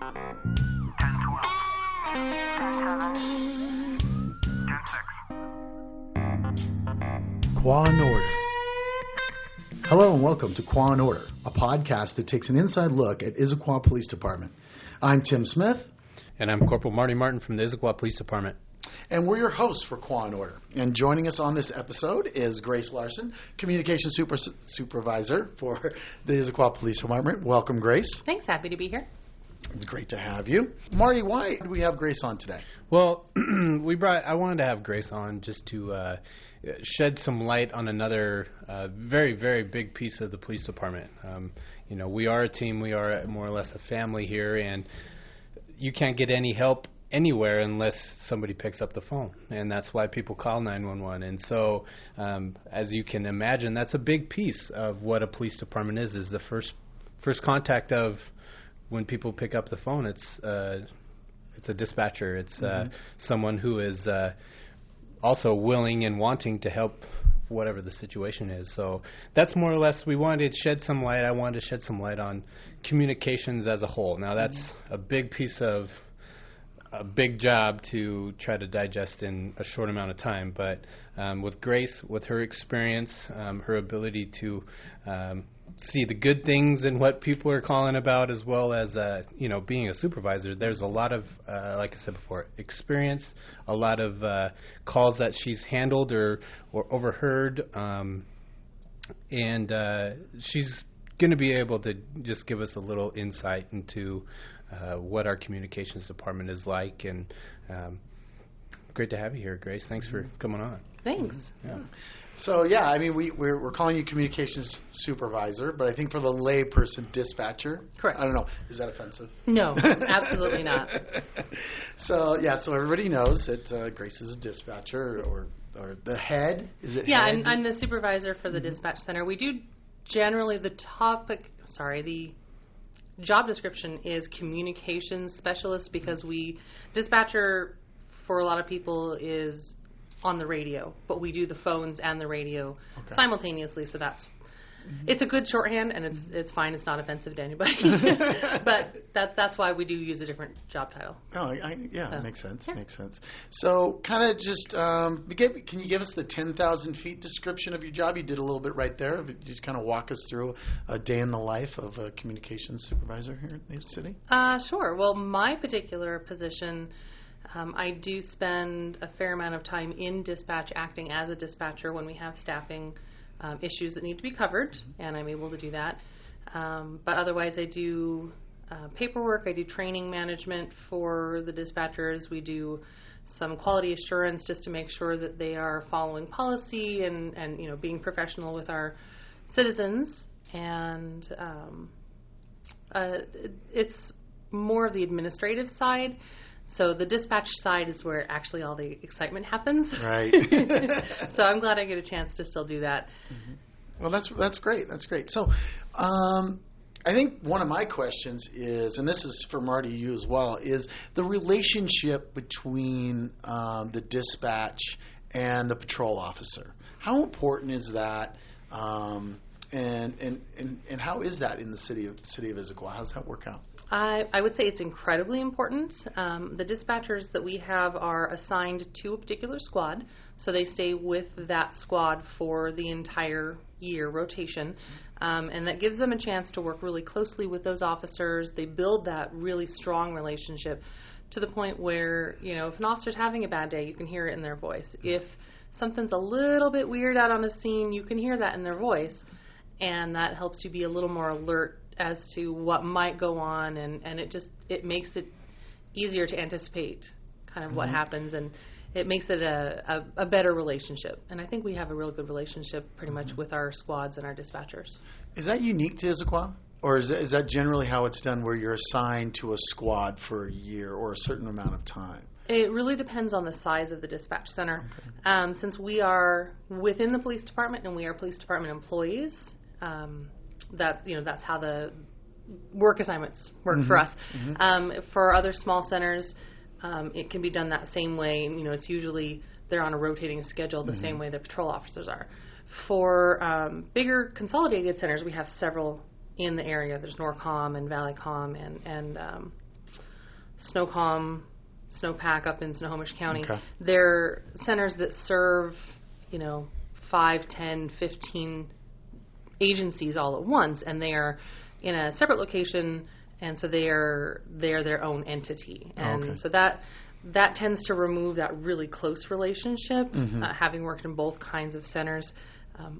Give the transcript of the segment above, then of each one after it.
Quah Order. Hello and welcome to Quah Order, a podcast that takes an inside look at Issaquah Police Department. I'm Tim Smith. And I'm Corporal Marty Martin from the Issaquah Police Department. And we're your hosts for Quah Order. And joining us on this episode is Grace Larsen, Communications Supervisor for the Issaquah Police Department. Welcome, Grace. Thanks. Happy to be here. It's great to have you. Marty, why do we have Grace on today? Well, I wanted to have Grace on just to shed some light on another very, very big piece of the police department. We are a team. We are more or less a family here, and you can't get any help anywhere unless somebody picks up the phone, and that's why people call 911. And so, as you can imagine, that's a big piece of what a police department is the first contact of when people pick up the phone. It's a dispatcher. It's someone who is also willing and wanting to help whatever the situation is. So that's more or less, I wanted to shed some light on communications as a whole. Now that's a big piece of a big job to try to digest in a short amount of time. But with Grace, with her experience, her ability to see the good things in what people are calling about, as well as being a supervisor, there's a lot of like I said before, experience, a lot of calls that she's handled or overheard, and she's going to be able to just give us a little insight into what our communications department is like. And great to have you here, Grace. Thanks for coming on. Thanks. Yeah. So, we're calling you communications supervisor, but I think for the lay person, dispatcher. Correct. I don't know. Is that offensive? No, absolutely not. So everybody knows that Grace is a dispatcher or the head. Is it Yeah, head? I'm the supervisor for the dispatch center. We do generally the job description is communications specialist, because dispatcher for a lot of people is on the radio, but we do the phones and the radio simultaneously, so it's a good shorthand, and it's fine. It's not offensive to anybody. But that's why we do use a different job title. Oh, makes sense. Yeah. Makes sense. So, kind of just, can you give us the 10,000 feet description of your job? You did a little bit right there. Just kind of walk us through a day in the life of a communications supervisor here in the city. Sure. Well, my particular position, I do spend a fair amount of time in dispatch, acting as a dispatcher when we have staffing issues that need to be covered, and I'm able to do that. But otherwise, I do paperwork. I do training management for the dispatchers. We do some quality assurance just to make sure that they are following policy and being professional with our citizens. And it's more of the administrative side. So the dispatch side is where actually all the excitement happens. Right. So I'm glad I get a chance to still do that. Mm-hmm. Well, that's great. That's great. So I think one of my questions is, and this is for Marty, you as well, is the relationship between the dispatch and the patrol officer. How important is that? And how is that in the city of Issaquah? How does that work out? I would say it's incredibly important. The dispatchers that we have are assigned to a particular squad, so they stay with that squad for the entire year rotation, and that gives them a chance to work really closely with those officers. They build that really strong relationship to the point where, if an officer's having a bad day, you can hear it in their voice. If something's a little bit weird out on the scene, you can hear that in their voice, and that helps you be a little more alert as to what might go on, and it makes it easier to anticipate kind of what happens, and it makes it a better relationship. And I think we have a real good relationship pretty much with our squads and our dispatchers. Is that unique to Issaquah? Or is that generally how it's done, where you're assigned to a squad for a year or a certain amount of time? It really depends on the size of the dispatch center. Okay. Since we are within the police department and we are police department employees, that's how the work assignments work for us. Mm-hmm. For other small centers, it can be done that same way. It's usually they're on a rotating schedule the same way the patrol officers are. For bigger consolidated centers, we have several in the area. There's Norcom and Valleycom and Snowpack up in Snohomish County. Okay. They're centers that serve, 5, 10, 15 agencies all at once, and they are in a separate location, and so they're their own entity. And so that tends to remove that really close relationship. Having worked in both kinds of centers,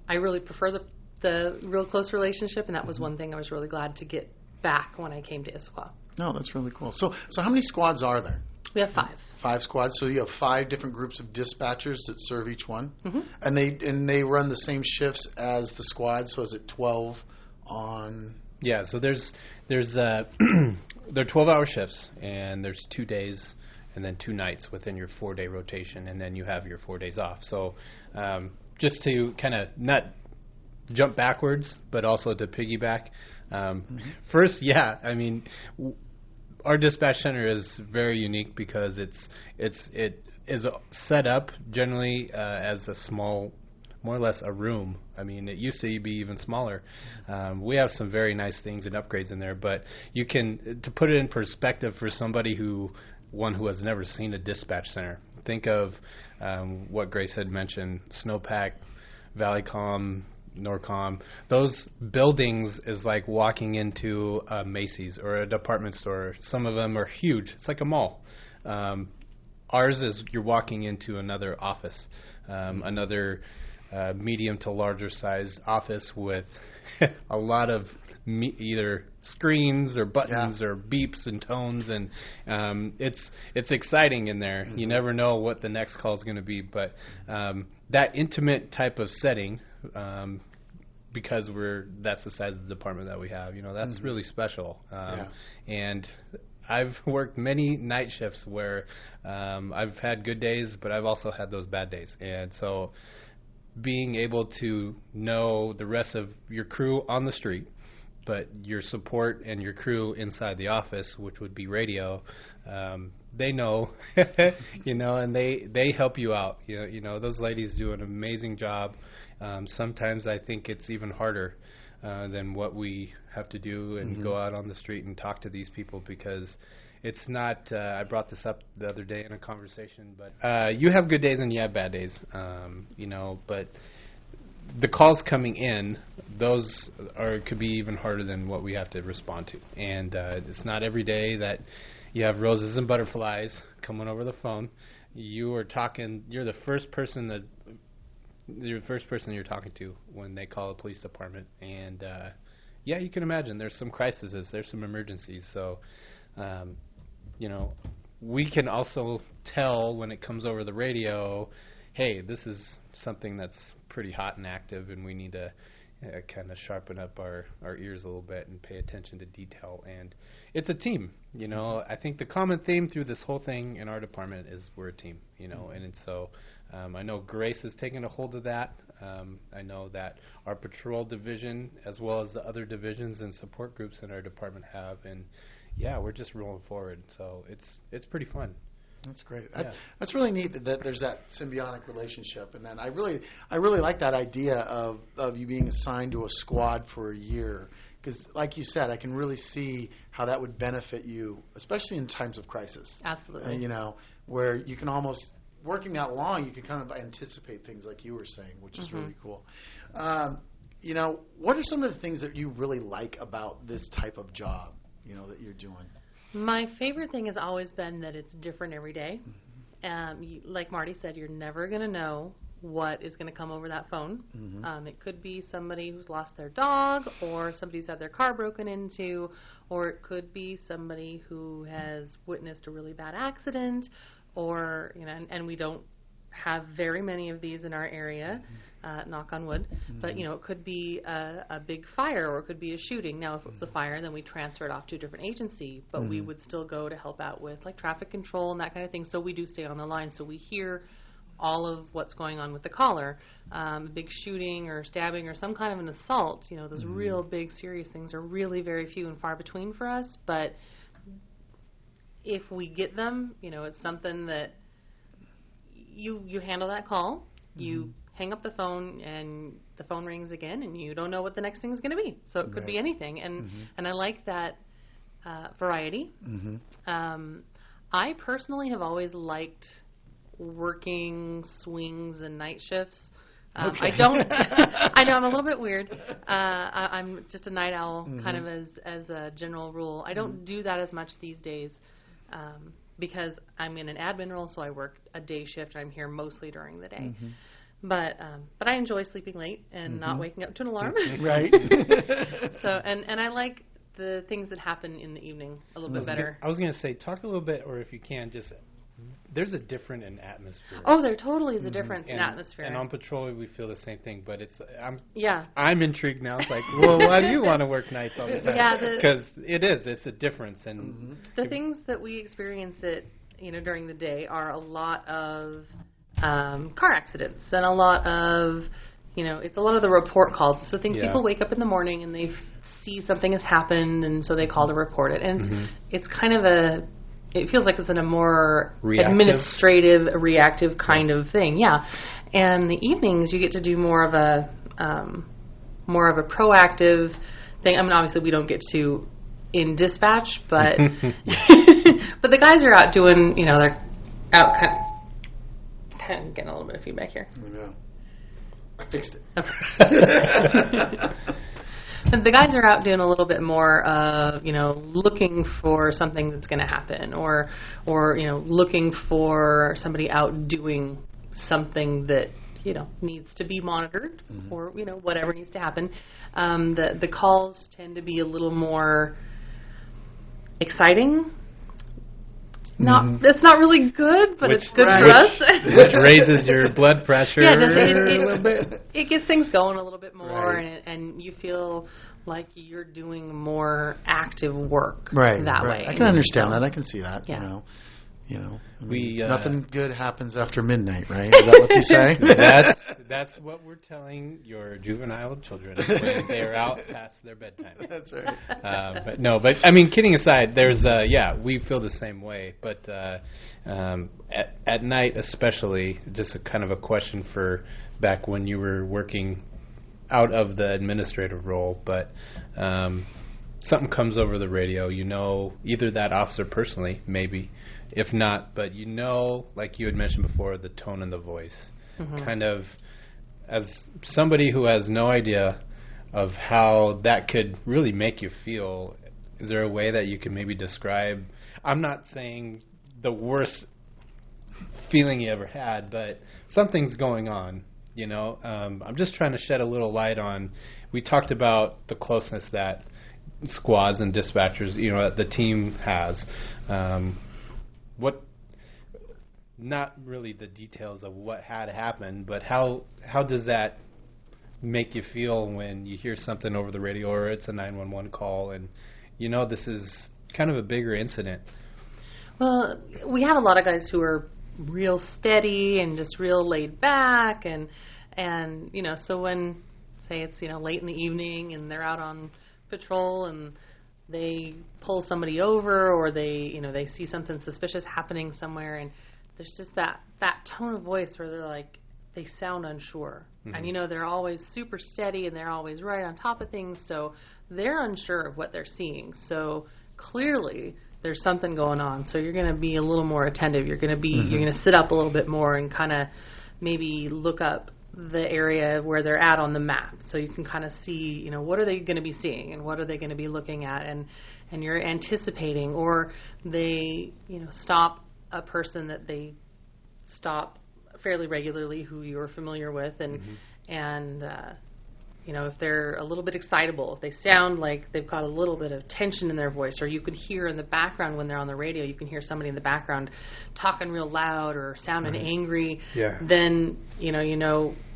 I really prefer the real close relationship, and that was one thing I was really glad to get back when I came to Issaquah. No, that's really cool. So how many squads are there? We have 5. 5 squads. So you have 5 different groups of dispatchers that serve each one, and they run the same shifts as the squad. So is it 12 on? Yeah. So there's they're 12-hour shifts, and there's 2 days and then 2 nights within your 4-day rotation, and then you have your 4 days off. So just to kind of not jump backwards, but also to piggyback. First, I mean, our dispatch center is very unique because it is set up generally as a small, more or less a room. I mean, it used to be even smaller. We have some very nice things and upgrades in there, but you can, to put it in perspective for somebody who has never seen a dispatch center, think of what Grace had mentioned, Snowpack, Valleycom, Norcom. Those buildings is like walking into a Macy's or a department store. Some of them are huge. It's like a mall. Ours is you're walking into another office, another medium to larger sized office with a lot of either screens or buttons or beeps and tones, and it's exciting in there. You never know what the next call is going to be, but that intimate type of setting, because that's the size of the department that we have, that's really special. And I've worked many night shifts where I've had good days, but I've also had those bad days, and so being able to know the rest of your crew on the street, but your support and your crew inside the office, which would be radio, they know, and they help you out. Those ladies do an amazing job. Sometimes I think it's even harder than what we have to do and go out on the street and talk to these people, because it's not, I brought this up the other day in a conversation, but you have good days and you have bad days, but the calls coming in, those could be even harder than what we have to respond to. And it's not every day that you have roses and butterflies coming over the phone. You're the first person you're talking to when they call the police department. And you can imagine there's some crises, there's some emergencies. So, we can also tell when it comes over the radio, hey, this is something that's pretty hot and active, and we need to kind of sharpen up our ears a little bit and pay attention to detail. And it's a team. I think the common theme through this whole thing in our department is we're a team, and so I know Grace has taken a hold of that. I know that our patrol division, as well as the other divisions and support groups in our department have, and we're just rolling forward. So it's pretty fun. That's great. That's really neat that there's that symbiotic relationship. And then I really like that idea of you being assigned to a squad for a year, because like you said, I can really see how that would benefit you, especially in times of crisis. Absolutely. Where you can almost, working that long, you can kind of anticipate things like you were saying, which is really cool. What are some of the things that you really like about this type of job, that you're doing? My favorite thing has always been that it's different every day. Like Marty said, you're never going to know what is going to come over that phone. It could be somebody who's lost their dog, or somebody who's had their car broken into, or it could be somebody who has witnessed a really bad accident, or, and we don't have very many of these in our area, knock on wood, but it could be a big fire, or it could be a shooting. Now, if it was a fire, then we transfer it off to a different agency, but we would still go to help out with like traffic control and that kind of thing. So we do stay on the line, so we hear all of what's going on with the caller. Big shooting or stabbing or some kind of an assault, those real big serious things are really very few and far between for us, but if we get them, it's something that you handle that call, you hang up the phone, and the phone rings again, and you don't know what the next thing is going to be. So it could be anything. And I like that variety. Mm-hmm. I personally have always liked working swings and night shifts. Okay. I don't. I know I'm a little bit weird. I'm just a night owl, Mm-hmm. kind of as a general rule. I don't do that as much these days because I'm in an admin role, so I work a day shift. I'm here mostly during the day. Mm-hmm. But I enjoy sleeping late and Mm-hmm. not waking up to an alarm. Right. So and I like the things that happen in the evening a little bit better. I was going to say, talk a little bit, or if you can, just there's a difference in atmosphere. Oh, there totally is a difference in atmosphere. And on patrol, we feel the same thing. But Yeah. I'm intrigued now. It's like, well, why do you want to work nights all the time? Yeah, because it's a difference. And the things that we experience during the day are a lot of car accidents and a lot of, it's a lot of the report calls. So people wake up in the morning and they see something has happened, and so they call to report it. And it's kind of it feels like it's in a more administrative, reactive kind of thing. Yeah. And the evenings you get to do more of a proactive thing. I mean, obviously we don't get to in dispatch, but but the guys are out doing, they're out kind of getting a little bit of feedback here. Yeah. I fixed it. Okay. The guys are out doing a little bit more of, looking for something that's going to happen, or looking for somebody out doing something that, needs to be monitored, or, whatever needs to happen. The calls tend to be a little more exciting. It's not really good, but it's good for us. Which raises your blood pressure a little bit. It gets things going a little bit more, Right. and you feel like you're doing more active work Right. that right. way. I can understand that. I can see that. Yeah. I mean, nothing good happens after midnight, right? Is that what you say? That's what we're telling your juvenile children when they're out past their bedtime. That's right. But I mean, kidding aside, there's we feel the same way. But at night, especially, just a kind of a question for back when you were working out of the administrative role, but something comes over the radio. Either that officer personally, maybe. If not, but like you had mentioned before, the tone and the voice. Kind of, as somebody who has no idea of how that could really make you feel, is there a way that you can maybe describe, I'm not saying the worst feeling you ever had, but something's going on, I'm just trying to shed a little light on, we talked about the closeness that squads and dispatchers, the team has. Not really the details of what had happened, but how does that make you feel when you hear something over the radio or it's a 911 call and this is kind of a bigger incident? Well, we have a lot of guys who are real steady and just real laid back, and so when, say, it's late in the evening and they're out on patrol and they pull somebody over, or they see something suspicious happening somewhere, and there's just that tone of voice where they're like, they sound unsure. And they're always super steady and they're always right on top of things, so they're unsure of what they're seeing. So clearly there's something going on. So you're going to be a little more attentive. You're going to sit up a little bit more and kind of maybe look up the area where they're at on the map, so you can kind of see, what are they going to be seeing and what are they going to be looking at, and you're anticipating, or they, stop a person that they stop fairly regularly who you're familiar with, and if they're a little bit excitable, if they sound like they've got a little bit of tension in their voice, or you can hear in the background when they're on the radio, you can hear somebody in the background talking real loud or sounding angry, then,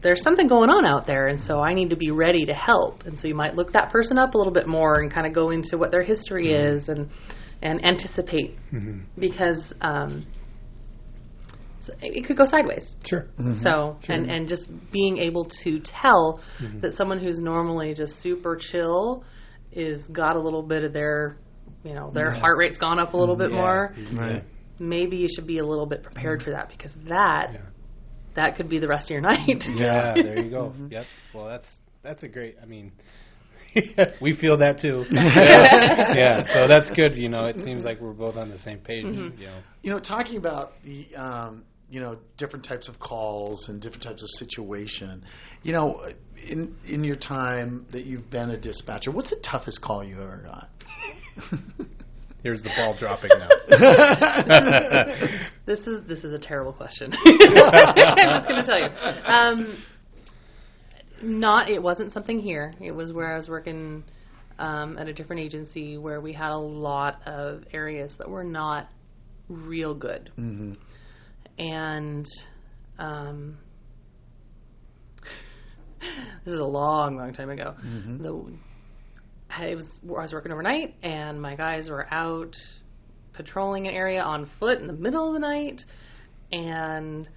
there's something going on out there, and so I need to be ready to help. And so you might look that person up a little bit more and kind of go into what their history is and anticipate, because so it could go sideways. Sure. So, and just being able to tell that someone who's normally just super chill is got a little bit of their, their heart rate's gone up a little bit more. Right. Maybe you should be a little bit prepared for that, because that could be the rest of your night. Yeah, there you go. Yep. Well, that's a great, We feel that too. Yeah, so that's good. It seems like we're both on the same page. Talking about the different types of calls and different types of situation. In your time that you've been a dispatcher, what's the toughest call you ever got? Here's the ball dropping now. This is a terrible question. I'm just going to tell you. It wasn't something here. It was where I was working at a different agency where we had a lot of areas that were not real good. Mm-hmm. And this is a long, long time ago. Mm-hmm. I was working overnight, and my guys were out patrolling an area on foot in the middle of the night, and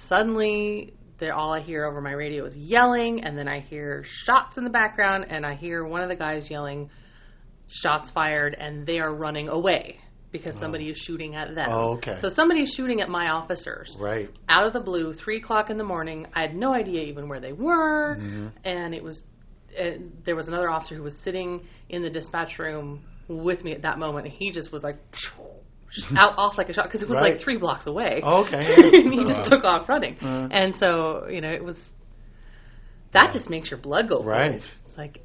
suddenly all I hear over my radio is yelling, and then I hear shots in the background, and I hear one of the guys yelling, "Shots fired," and they are running away because somebody is shooting at them. Oh, okay. So somebody is shooting at my officers. Right. Out of the blue, 3 o'clock in the morning. I had no idea even where they were, and there was another officer who was sitting in the dispatch room with me at that moment, and he just was like off like a shot because it was like 3 blocks away. Okay. And he just took off running. And so, it was that just makes your blood go cold. Right. It's like,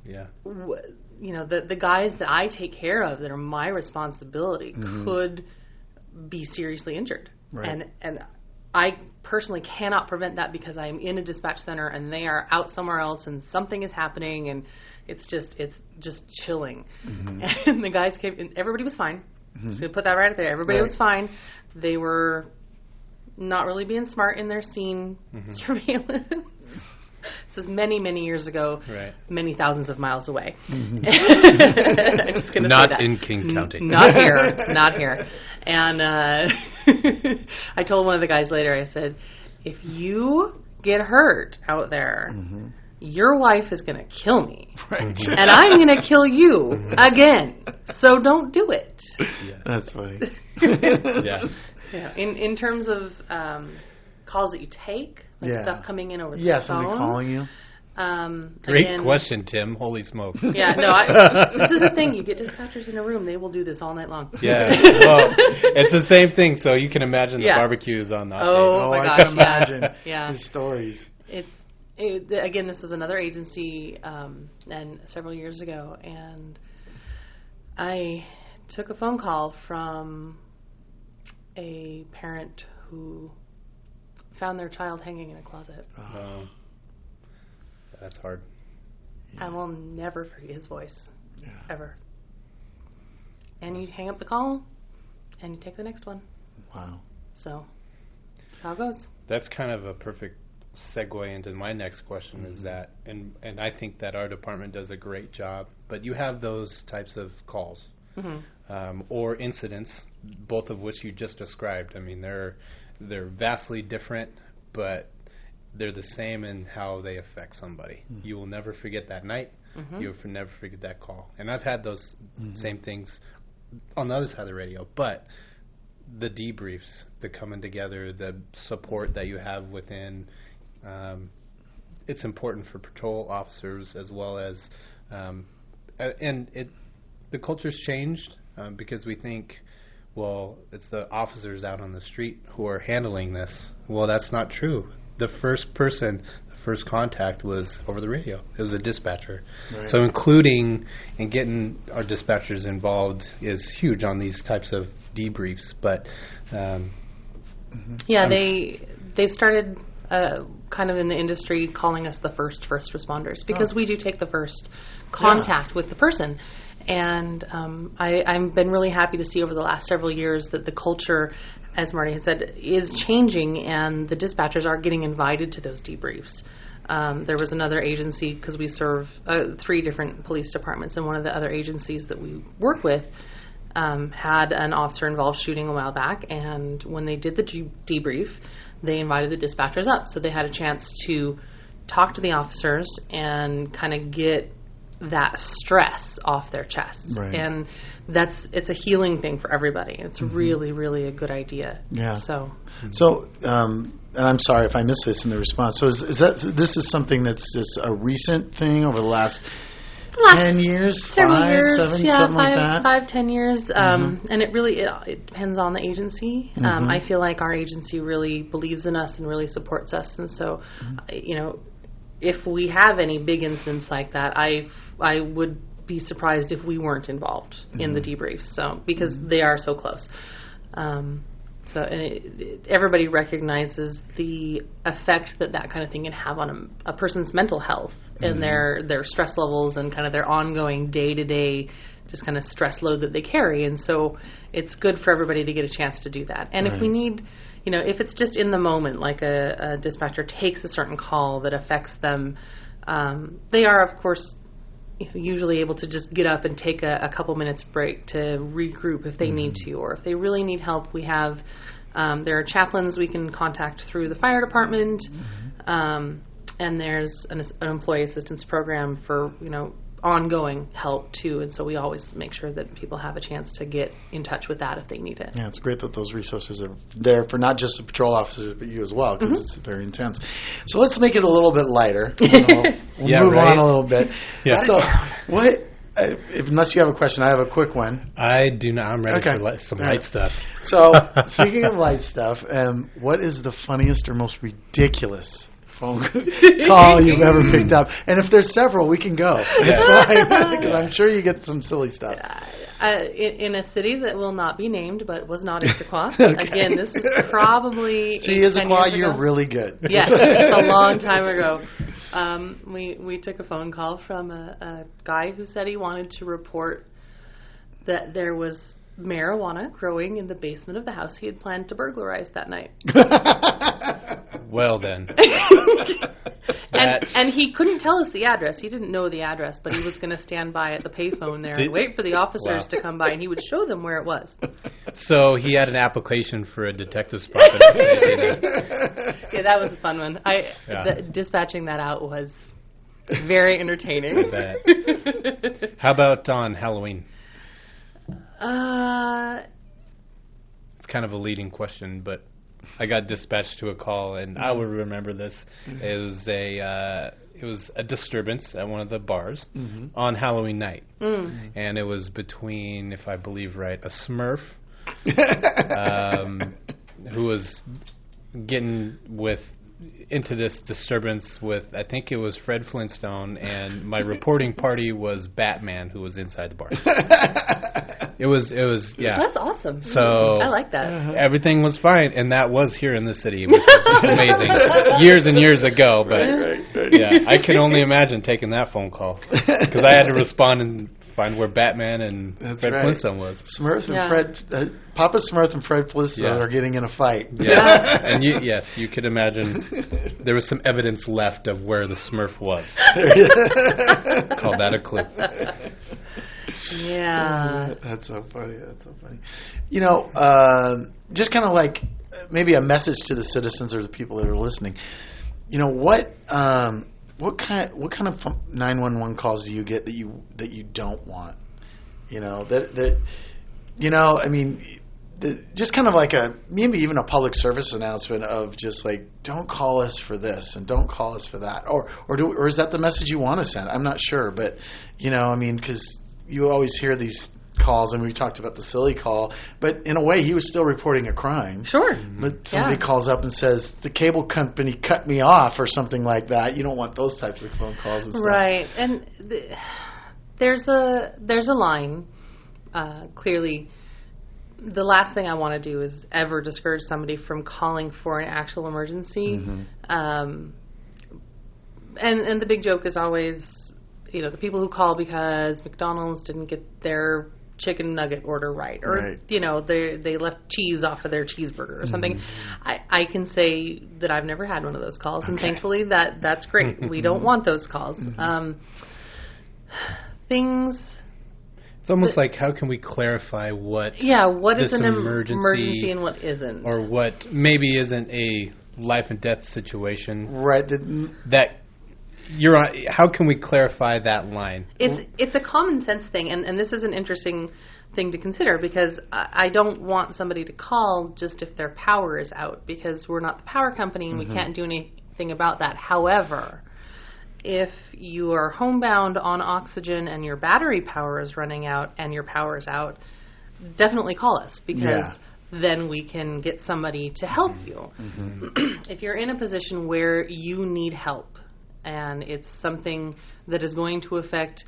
yeah. The guys that I take care of that are my responsibility could be seriously injured. Right. And I personally cannot prevent that because I'm in a dispatch center and they are out somewhere else and something is happening and it's just chilling. And the guys came and everybody was fine. So put that right there. Everybody was fine. They were not really being smart in their scene surveillance. This is many, many years ago, many thousands of miles away. I'm just gonna not say that. In King County. Not here. And I told one of the guys later, I said, if you get hurt out there, your wife is going to kill me. Right. And I'm going to kill you again. So don't do it. Yes. That's funny. Yeah. In terms of calls that you take, stuff coming in over the phone. Somebody calling you. Great question, Tim. Holy smoke. Yeah, no, this is the thing. You get dispatchers in a room, they will do this all night long. Yeah. Well, it's the same thing, so you can imagine the barbecues on that. Oh, my I gosh. can imagine the stories. Again, this was another agency and several years ago, and I took a phone call from a parent who found their child hanging in a closet. Oh. That's hard. I will never forget his voice, ever. And you hang up the call, and you take the next one. Wow. So, that's how it goes. That's kind of a perfect segue into my next question is that, and I think that our department does a great job, but you have those types of calls or incidents, both of which you just described. I mean, they're vastly different, but they're the same in how they affect somebody. You will never forget that night. You will never forget that call. And I've had those same things on the other side of the radio, but the debriefs, the coming together, the support that you have within, it's important for patrol officers as well as, the culture's changed because we think, well, it's the officers out on the street who are handling this. Well, that's not true. The first contact was over the radio. It was a dispatcher. Right. So including and getting our dispatchers involved is huge on these types of debriefs. But they started kind of in the industry calling us the first responders because we do take the first contact with the person. And I've been really happy to see over the last several years that the culture, as Marty had said, is changing, and the dispatchers are getting invited to those debriefs. There was another agency, because we serve 3 different police departments, and one of the other agencies that we work with had an officer-involved shooting a while back, and when they did the debrief, they invited the dispatchers up, so they had a chance to talk to the officers and kind of get that stress off their chests. Right. And it's a healing thing for everybody. It's really, really a good idea. Yeah. So and I'm sorry if I missed this in the response. So this is something that's just a recent thing over the last 10 years, several 5, years, 7, yeah, something like that? 5, 10 years, and it depends on the agency. I feel like our agency really believes in us and really supports us, and so, if we have any big incidents like that, I would be surprised if we weren't involved in the debriefs. So because they are so close. Everybody recognizes the effect that kind of thing can have on a person's mental health and their stress levels and kind of their ongoing day-to-day just kind of stress load that they carry. And so it's good for everybody to get a chance to do that. And if we need, if it's just in the moment, like a dispatcher takes a certain call that affects them, they are, of course, usually able to just get up and take a couple minutes break to regroup if they need to, or if they really need help, we have there are chaplains we can contact through the fire department, and there's an employee assistance program for ongoing help too, and so we always make sure that people have a chance to get in touch with that if they need it. Yeah, it's great that those resources are there for not just the patrol officers but you as well, because it's very intense. So let's make it a little bit lighter. We'll move on a little bit. Yeah. So what? Unless you have a question, I have a quick one. I do not. I'm ready for some light stuff. So speaking of light stuff, what is the funniest or most ridiculous phone call you've ever picked up? And if there's several, we can go. It's fine, because I'm sure you get some silly stuff. In a city that will not be named, but was not Issaquah. Again, this is probably Issaquah, you're really good. Yes, a long time ago. We took a phone call from a guy who said he wanted to report that there was marijuana growing in the basement of the house he had planned to burglarize that night. Well then. And he couldn't tell us the address. He didn't know the address, but he was going to stand by at the payphone there and wait for the officers to come by, and he would show them where it was. So he had an application for a detective spot. Yeah, that was a fun one. Dispatching that out was very entertaining. How about on Halloween? It's kind of a leading question, but I got dispatched to a call, and I would remember this. It was a disturbance at one of the bars on Halloween night, and it was between, if I believe right, a Smurf who was getting into this disturbance with, I think it was Fred Flintstone, and my reporting party was Batman, who was inside the bar. It was, yeah. That's awesome. So I like that. Everything was fine, and that was here in the city, which was amazing. Years and years ago, but yeah, I can only imagine taking that phone call, because I had to respond and find where Batman and Fred Flintstone was. Smurf and Fred, Papa Smurf and Fred Flintstone are getting in a fight. Yeah, and you could imagine there was some evidence left of where the Smurf was. Call that a clue. Yeah. That's so funny. Just kind of like maybe a message to the citizens or the people that are listening. What kind of 911 calls do you get that you don't want? Just kind of like maybe even a public service announcement of just like, don't call us for this and don't call us for that, or is that the message you want to send? I'm not sure, but because you always hear these calls, and we talked about the silly call, but in a way he was still reporting a crime. Sure. But somebody calls up and says the cable company cut me off or something like that. You don't want those types of phone calls and stuff. Right. And there's a line. Clearly, the last thing I want to do is ever discourage somebody from calling for an actual emergency. And the big joke is always, the people who call because McDonald's didn't get their chicken nugget order right, or they left cheese off of their cheeseburger or something. I can say that I've never had one of those calls, and thankfully that's great. We don't want those calls. It's almost like, how can we clarify what is an emergency and what isn't, or what maybe isn't a life and death situation, right? That you're on. How can we clarify that line? It's a common sense thing, and this is an interesting thing to consider, because I don't want somebody to call just if their power is out, because we're not the power company and we can't do anything about that. However, if you are homebound on oxygen and your battery power is running out and your power is out, definitely call us, because then we can get somebody to help you. If you're in a position where you need help and it's something that is going to affect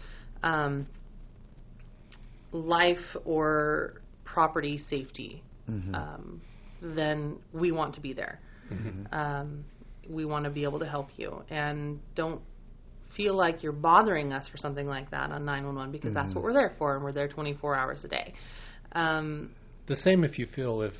life or property safety, then we want to be there. We want to be able to help you. And don't feel like you're bothering us for something like that on 911, because that's what we're there for, and we're there 24 hours a day. The same if you feel if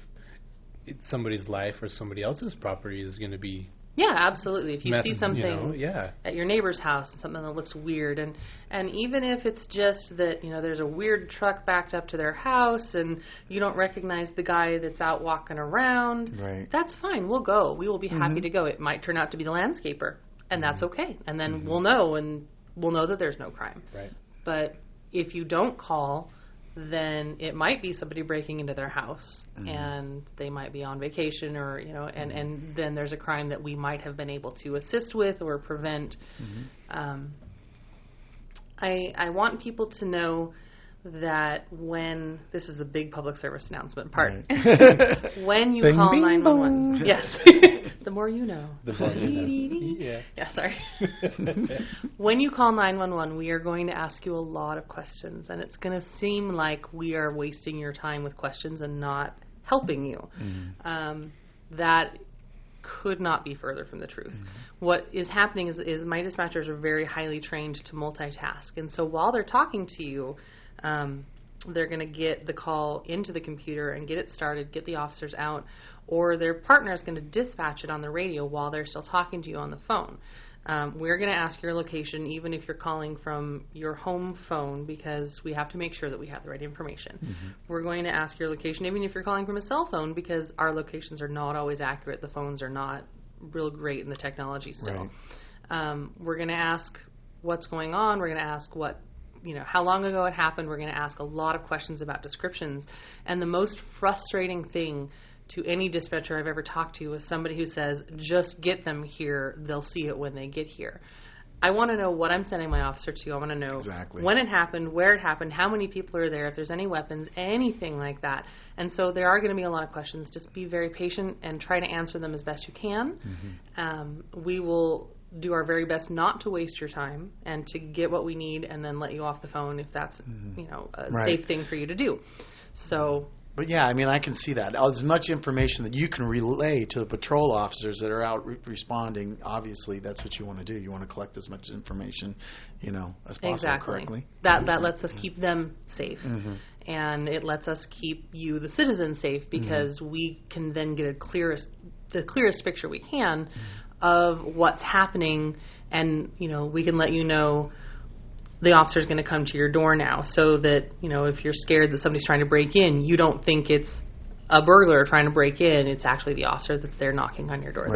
somebody's life or somebody else's property is going to be absolutely. If you see something at your neighbor's house, something that looks weird, and even if it's just that, there's a weird truck backed up to their house and you don't recognize the guy that's out walking around, that's fine. We'll go. We will be happy to go. It might turn out to be the landscaper, and that's okay. And then we'll know that there's no crime. Right. But if you don't call, then it might be somebody breaking into their house, and they might be on vacation, or and then there's a crime that we might have been able to assist with or prevent. I want people to know that when this is a big public service announcement part, when you call 911, yes, the more you know. The more you know. Yeah, sorry. When you call 911, we are going to ask you a lot of questions, and it's going to seem like we are wasting your time with questions and not helping you. That could not be further from the truth. What is happening is my dispatchers are very highly trained to multitask, and so while they're talking to you, they're going to get the call into the computer and get it started, get the officers out, or their partner is going to dispatch it on the radio while they're still talking to you on the phone. We're going to ask your location, even if you're calling from your home phone, because we have to make sure that we have the right information. We're going to ask your location, even if you're calling from a cell phone, because our locations are not always accurate. The phones are not real great in the technology still. We're going to ask what's going on. We're going to ask how long ago it happened. We're going to ask a lot of questions about descriptions. And the most frustrating thing to any dispatcher I've ever talked to is somebody who says, just get them here, they'll see it when they get here. I want to know what I'm sending my officer to. I want to know when it happened, where it happened, how many people are there, if there's any weapons, anything like that. And so there are going to be a lot of questions. Just be very patient and try to answer them as best you can. We will do our very best not to waste your time and to get what we need and then let you off the phone if that's a safe thing for you to do. So. But yeah, I mean, I can see that. As much information that you can relay to the patrol officers that are out responding, obviously that's what you want to do. You want to collect as much information, as possible correctly. That lets us keep them safe. And it lets us keep you, the citizen, safe, because we can then get the clearest picture we can of what's happening, and we can let you know the officer's going to come to your door now, so that if you're scared that somebody's trying to break in, you don't think it's a burglar trying to break in. It's actually the officer that's there knocking on your door.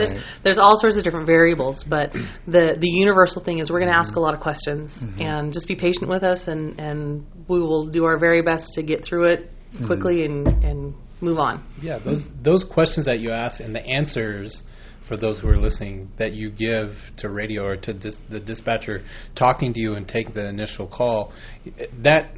There's all sorts of different variables, but the universal thing is we're going to ask a lot of questions, and just be patient with us, and we will do our very best to get through it quickly and move on. Yeah, those questions that you ask and the answers for those who are listening that you give to radio or to the dispatcher talking to you and take the initial call, that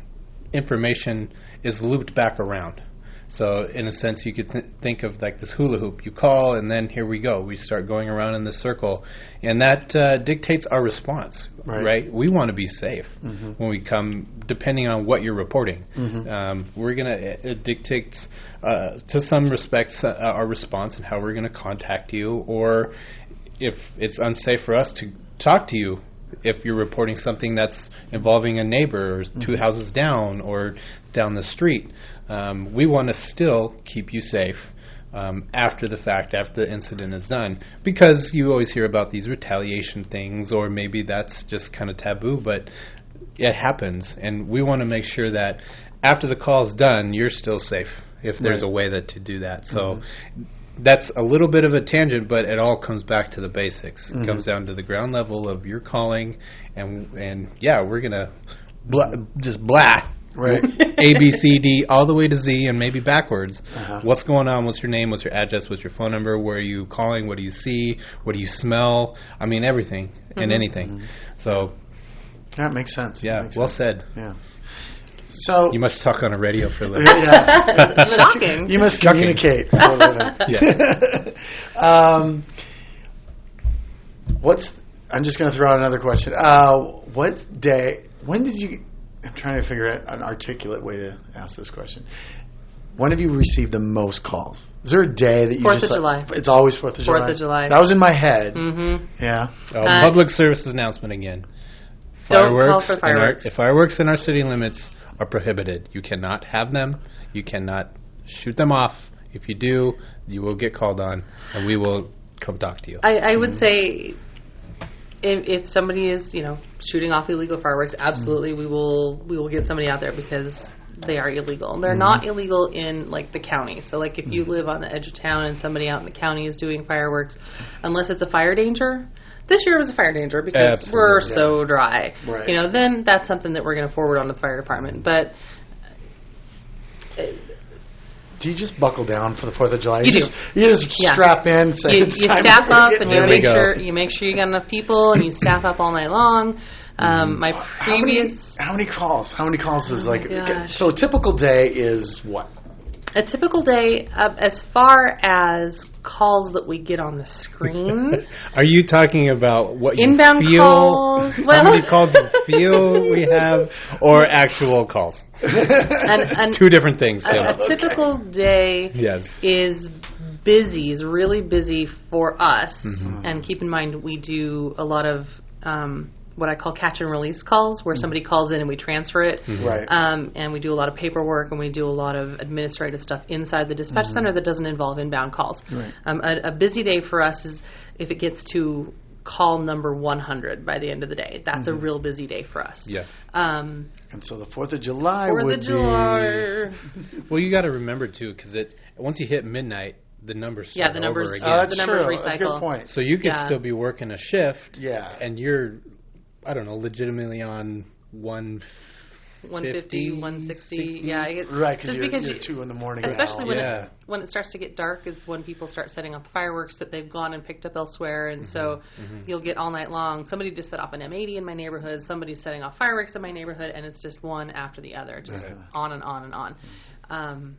information is looped back around. So in a sense, you could think of like this hula hoop. You call, and then here we go. We start going around in the circle, and that dictates our response, right? We want to be safe when we come, depending on what you're reporting. It dictates, to some respects, our response and how we're going to contact you, or if it's unsafe for us to talk to you, if you're reporting something that's involving a neighbor or two houses down or down the street. We want to still keep you safe after the fact, after the incident is done, because you always hear about these retaliation things, or maybe that's just kind of taboo, but it happens, and we want to make sure that after the call is done, you're still safe, if there's a way to do that. So that's a little bit of a tangent, but it all comes back to the basics. It comes down to the ground level of your calling, and yeah, we're going to just blah Right. A, B, C, D, all the way to Z, and maybe backwards. Uh-huh. What's going on? What's your name? What's your address? What's your phone number? Where are you calling? What do you see? What do you smell? I mean, everything and anything. So, that makes sense. yeah, Makes well sense. said. Yeah. So You must talk on a radio for a living. yeah. Shocking. You must Shocking. communicate. Yeah. I'm just going to throw out another question. When did you, I'm trying to figure out an articulate way to ask this question. When have you received the most calls? Is there a day that you 4th just of July. It's always 4th of July? 4th of July. That was in my head. Mm-hmm. Yeah. Public services announcement again. Don't call for fireworks. If fireworks in our city limits are prohibited, you cannot have them. You cannot shoot them off. If you do, you will get called on, and we will come talk to you. I would say if somebody is, shooting off illegal fireworks, absolutely we will get somebody out there because they are illegal. They're not illegal in the county. So if you live on the edge of town and somebody out in the county is doing fireworks, unless it's a fire danger. This year was a fire danger because we're so dry. Right. Then that's something that we're going to forward on to the fire department. But do you just buckle down for the 4th of July? You just strap in and say you it's time staff to up get and ready. you make sure you got enough people and you staff up all night long. My previous how many calls? How many calls is gosh. So a typical day is what? A typical day, as far as calls that we get on the screen. Are you talking about what inbound you feel? Calls? How many calls you feel we have, or actual calls? And Two different things. A typical day is busy, is really busy for us. And keep in mind, we do a lot of what I call catch and release calls, where somebody calls in and we transfer it. Right. And we do a lot of paperwork and we do a lot of administrative stuff inside the dispatch center that doesn't involve inbound calls. Right. A busy day for us is if it gets to call number 100 by the end of the day. That's a real busy day for us. Yeah. And so the 4th of July 4th would of July. Well, you got to remember too, because once you hit midnight, the numbers start the numbers. over again. Oh, that's the numbers true. recycle. That's a good point. So you could still be working a shift. Yeah. And you're, I don't know, legitimately on 150, 160, 60. yeah. Right, because just you're 2 in the morning. Especially now. when it starts to get dark is when people start setting off the fireworks that they've gone and picked up elsewhere, and so you'll get all night long. Somebody just set off an M80 in my neighborhood, somebody's setting off fireworks in my neighborhood, and it's just one after the other, just on and on and on.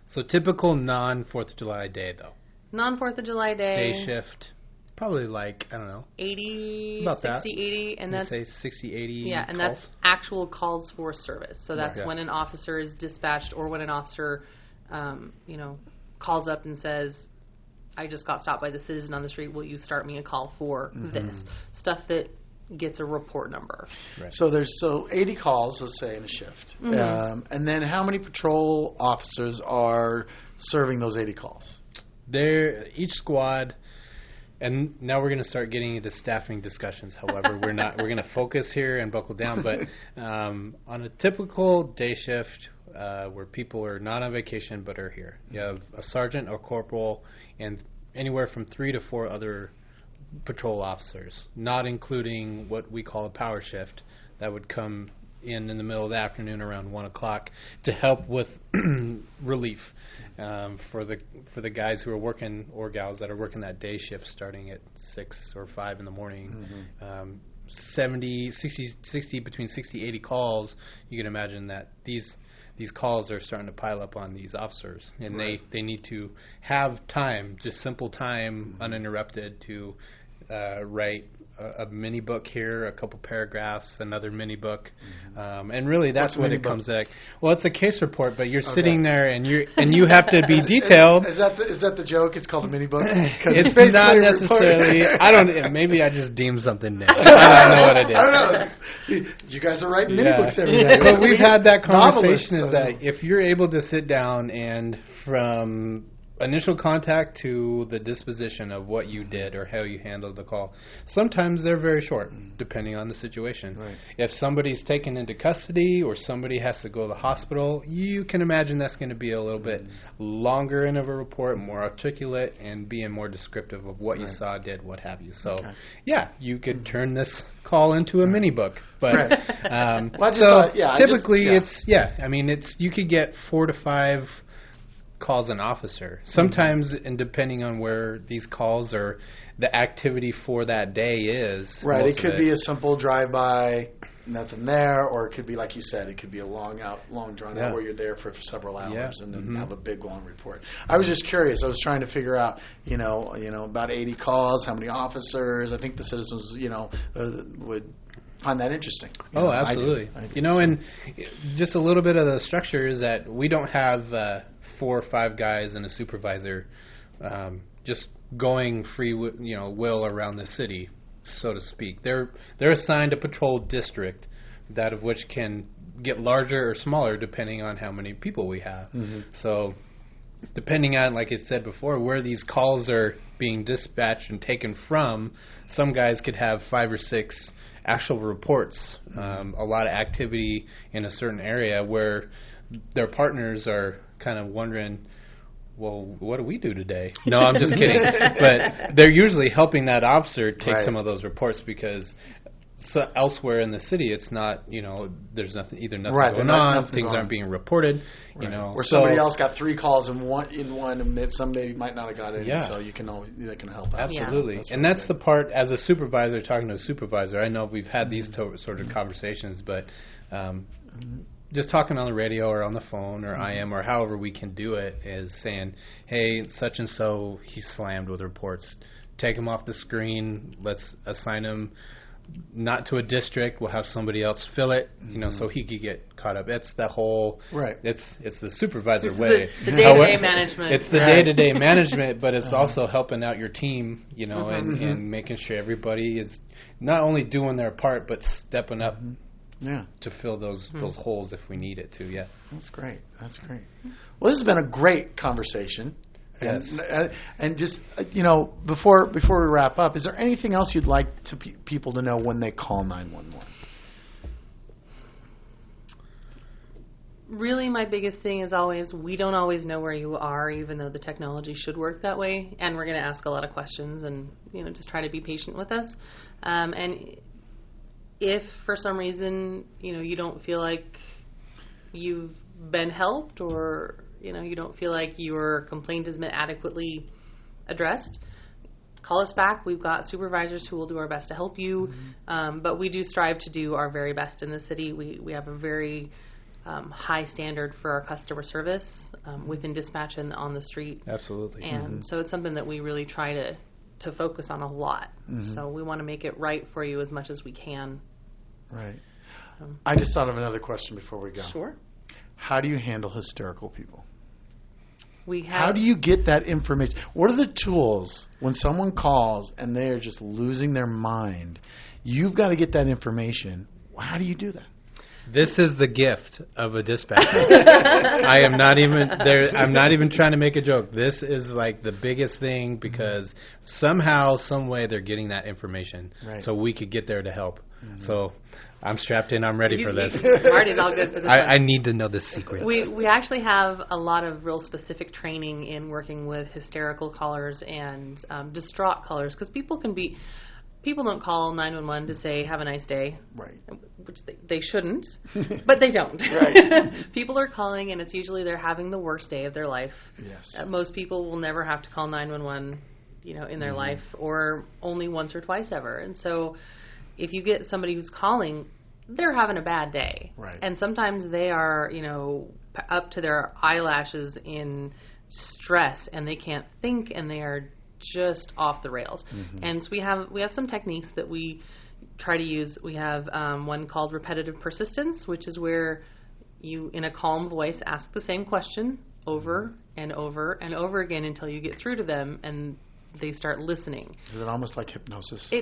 So typical non-4th of July day, though. Non-4th of July day. Day shift. Probably I don't know. 80, About 60, that. 80, and that's... say 60, 80 Yeah, and calls? that's actual calls for service. So that's when an officer is dispatched or when an officer, calls up and says, I just got stopped by the citizen on the street. Will you start me a call for this? Stuff that gets a report number. Right. So there's 80 calls, let's say, in a shift. And then how many patrol officers are serving those 80 calls? Each squad... And now we're going to start getting into staffing discussions. However, we're going to focus here and buckle down. But on a typical day shift where people are not on vacation but are here, you have a sergeant or corporal and anywhere from 3 to 4 other patrol officers, not including what we call a power shift that would come in the middle of the afternoon around 1 o'clock to help with relief for the guys who are working or gals that are working that day shift starting at 6 or 5 in the morning. 60 between 60 80 calls. You can imagine that these calls are starting to pile up on these officers, and they need to have time, just simple time, uninterrupted, to write a mini book here, a couple paragraphs, another mini book, and really that's what it comes to. Well, it's a case report, but you're sitting there and you have to be detailed. Is that the joke? It's called a mini book. It's not necessarily. I don't. Maybe I just deemed something new. I don't know what it is. I don't know. You guys are writing mini books every day. But we've had that conversation. Novelists, is that if you're able to sit down and from initial contact to the disposition of what you did or how you handled the call. Sometimes they're very short, depending on the situation. Right. If somebody's taken into custody or somebody has to go to the hospital, you can imagine that's going to be a little bit longer in of a report, more articulate, and being more descriptive of what you saw, did, what have you. So, yeah, you could turn this call into a mini book. But typically it's you could get 4 to 5 calls an officer. Sometimes, and depending on where these calls or the activity for that day is. Right. It could be a simple drive-by, nothing there, or it could be, like you said, it could be a long drawn out where you're there for several hours and then have a big long report. I was just curious. I was trying to figure out, about 80 calls, how many officers. I think the citizens, would find that interesting. Absolutely. I do. And just a little bit of the structure is that we don't have 4 or 5 guys and a supervisor just going free will around the city, so to speak. They're assigned a patrol district, that of which can get larger or smaller depending on how many people we have. So depending on, like I said before, where these calls are being dispatched and taken from, some guys could have 5 or 6 actual reports, a lot of activity in a certain area where their partners are kind of wondering, well, what do we do today? No, I'm just kidding. But they're usually helping that officer take some of those reports because elsewhere in the city, it's not, there's nothing going on, things aren't being reported, Or somebody else got 3 calls in one, and somebody might not have got it, so they can help out. Absolutely. That's the part, as a supervisor, talking to a supervisor, I know we've had these sort of conversations, but just talking on the radio or on the phone or IM or however we can do it is saying, hey, such and so, he's slammed with reports. Take him off the screen. Let's assign him not to a district. We'll have somebody else fill it, so he could get caught up. It's the whole, it's the supervisor way. The day-to-day management. It's the day-to-day management, but it's also helping out your team, and making sure everybody is not only doing their part, but stepping up. To fill those holes if we need it to. That's great. Well, this has been a great conversation. Yes. And just before we wrap up, is there anything else you'd like to people to know when they call 911? Really, my biggest thing is always, we don't always know where you are, even though the technology should work that way, and we're going to ask a lot of questions and just try to be patient with us. And if for some reason, you don't feel like you've been helped or, you don't feel like your complaint has been adequately addressed, call us back. We've got supervisors who will do our best to help you. But we do strive to do our very best in the city. We have a very high standard for our customer service within dispatch and on the street. Absolutely. And so it's something that we really try to focus on a lot. So we want to make it right for you as much as we can. Right. I just thought of another question before we go. Sure. How do you handle hysterical people? How do you get that information? What are the tools when someone calls and they're just losing their mind? You've got to get that information. How do you do that? This is the gift of a dispatcher. I'm not even trying to make a joke. This is like the biggest thing because somehow, some way, they're getting that information, so we could get there to help. So I'm strapped in. I'm ready for this. Marty's all good for this. I need to know the secrets. We actually have a lot of real specific training in working with hysterical callers and distraught callers because people don't call 911 to say, have a nice day. Right. Which they shouldn't, but they don't. Right. People are calling, and it's usually they're having the worst day of their life. Yes. Most people will never have to call 911, in their life, or only once or twice ever. And so if you get somebody who's calling, they're having a bad day. Right. And sometimes they are, up to their eyelashes in stress, and they can't think, and they are just off the rails. And so we have some techniques that we try to use. We have one called repetitive persistence, which is where you, in a calm voice, ask the same question over and over and over again until you get through to them, and they start listening. Is it almost like hypnosis? I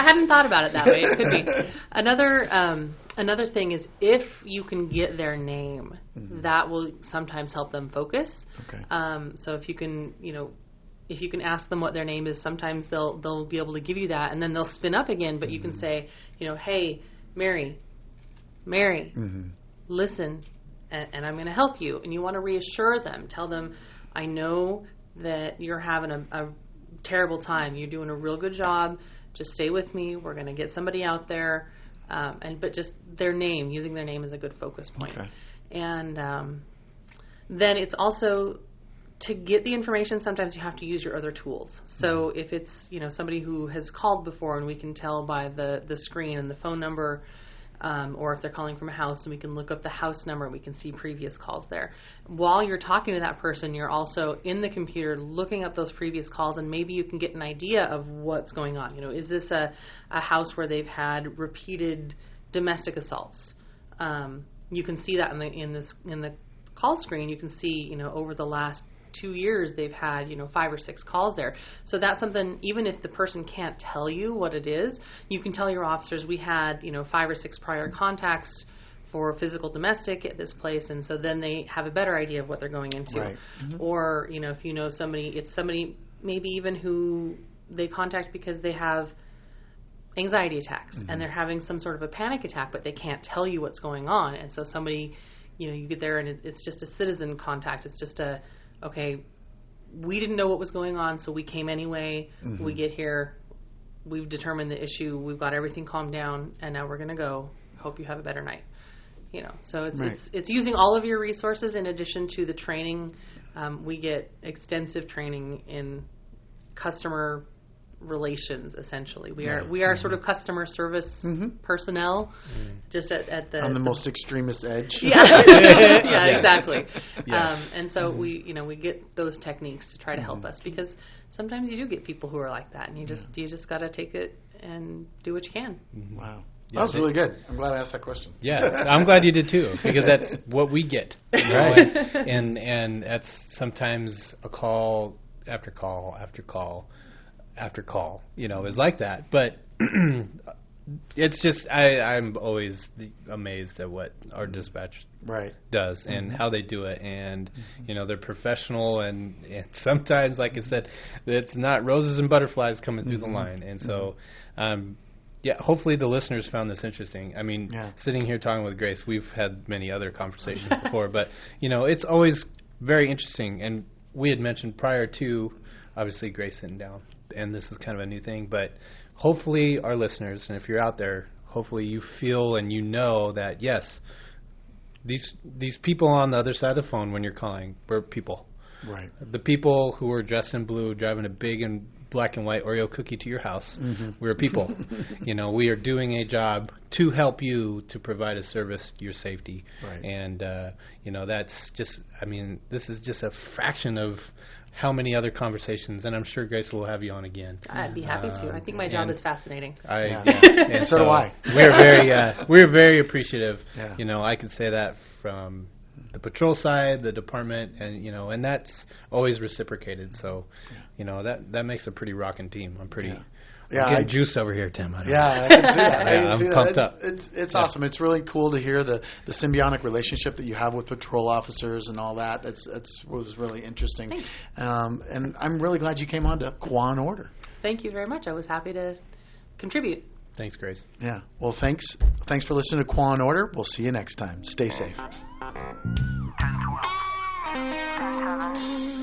hadn't thought about it that way. It could be. Another thing is if you can get their name, that will sometimes help them focus. Okay. So if you can, if you can ask them what their name is, sometimes they'll be able to give you that, and then they'll spin up again. But you can say, hey, Mary, listen, and I'm going to help you. And you want to reassure them. Tell them, I know that you're having a terrible time. You're doing a real good job. Just stay with me. We're going to get somebody out there. But just their name, using their name is a good focus point. Okay. And then it's also, to get the information, sometimes you have to use your other tools. So if it's somebody who has called before, and we can tell by the screen and the phone number, or if they're calling from a house, and we can look up the house number and we can see previous calls there. While you're talking to that person, you're also in the computer looking up those previous calls, and maybe you can get an idea of what's going on. Is this a house where they've had repeated domestic assaults? You can see that in the call screen. You can see over the last 2 years they've had 5 or 6 calls there. So that's something, even if the person can't tell you what it is, you can tell your officers, we had 5 or 6 prior contacts for physical domestic at this place, and so then they have a better idea of what they're going into. Right. Or if somebody, it's somebody maybe even who they contact because they have anxiety attacks and they're having some sort of a panic attack, but they can't tell you what's going on. And so somebody, you get there and it's just a citizen contact. It's just okay, we didn't know what was going on, so we came anyway. We get here, we've determined the issue, we've got everything calmed down, and now we're going to go. Hope you have a better night. So it's using all of your resources in addition to the training. We get extensive training in customer relations. Essentially, we are sort of customer service personnel, just at the on the most extremist edge. Yeah, exactly. Yes. And so we get those techniques to try to help us, because sometimes you do get people who are like that, and you just got to take it and do what you can. Wow. That was really good. I'm glad I asked that question. Yeah, I'm glad you did too, because that's what we get, right? and that's sometimes a call after call after call after call, is like that. But it's just I'm always amazed at what our dispatch does and how they do it, and they're professional, and sometimes, like I said, it's not roses and butterflies coming through the line, and so. Hopefully the listeners found this interesting. I mean, sitting here talking with Grace, we've had many other conversations before, but, it's always very interesting. And we had mentioned prior to, obviously, Grace sitting down, and this is kind of a new thing, but hopefully our listeners, and if you're out there, hopefully you feel and that, yes, these people on the other side of the phone when you're calling, we're people. Right. The people who are dressed in blue, driving a big and black and white Oreo cookie to your house, we're people. We are doing a job to help you, to provide a service to your safety. Right. And, that's just, this is just a fraction of how many other conversations, and I'm sure Grace will have you on again. I'd be happy to. I think my job is fascinating. And so do I. We're very appreciative. Yeah. I could say that from the patrol side, the department, and and that's always reciprocated. So, that makes a pretty rocking team. I'm pretty. I'm getting juice over here, Tim. I can see that. I'm pumped up. It's awesome. It's really cool to hear the symbiotic relationship that you have with patrol officers and all that. That's was really interesting. And I'm really glad you came on to Quah Order. Thank you very much. I was happy to contribute. Thanks, Grace. Yeah. Well, thanks for listening to Quah Order. We'll see you next time. Stay safe. 10-12. 10-7.